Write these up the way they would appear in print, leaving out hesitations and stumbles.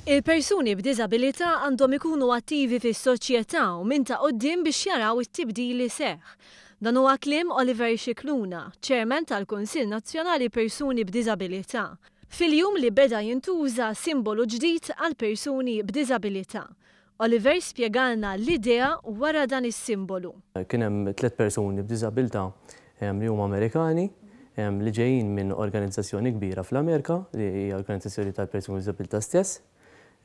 Il-persuni b'diżabilità għandhom ikunu attivi fis-soċjetà u minn ta' quddiem biex jaraw it-tibdil li seħħ. Dan huwa kliem Oliver Scicluna, Chairman tal-Kunsill Nazzjonali Persuni b'Diżabilità, fil-jum li beda jintuża simbolu ġdid għal persuni b'diżabilità. Oliver spjegalna l-idea wara dan is-simbolu. Kien hemm 3 persuni b'diżabilità li huma Amerikani li ġejjin minn organizzazzjoni kbira fl-Amerika li hija organizzazzjoni tal-persuni b'diżabilità stess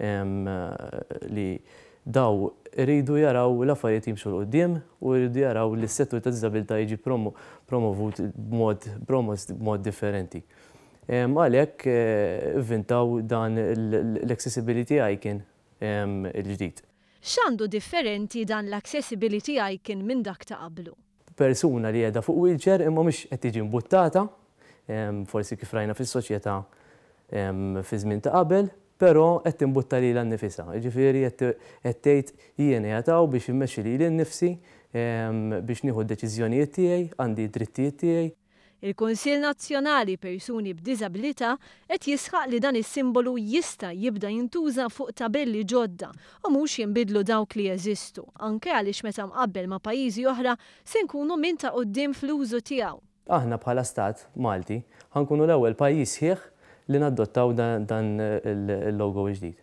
li daw iridu jaraw l-affarijiet jimxu l-qudiem u jridu jaraw li s-settur ta' diżabilità jiġi promovut b'mod differenti. Għalhekk ivvintaw dan l-accessibility icon il-ġdid. X'għandu differenti dan l-accessibility icon minn dak ta' qablu? Persuna li qiegħda fuq wheelchair imma mhux qed tiġi mbuttata, forsi kif rajna fis-soċjetà fi żmien ta' qabel, però qed timbutta lilha nnifisha. Jiġifieri qed tgħid jien jagħtaw biex immexxi lili nnifsi biex nieħu d-deċiżjonijiet tiegħi, għandi d-drittijiet tiegħi. Il-Kunsill Nazzjonali Persuni b'Diżabilità qed jisħaq li dan is-simbolu jista' jibda jintuża fuq tabelli ġodda u mhux jinbidlu dawk li jeżistu, anke għaliex meta mqabbel ma' pajjiżi oħra se nkunu minn ta' quddiem fl-użu tiegħu. Aħna bħala Stat Malti ħankunu l-ewwel pajjiż sħiħ li nadottaw dan il-logo ġdid.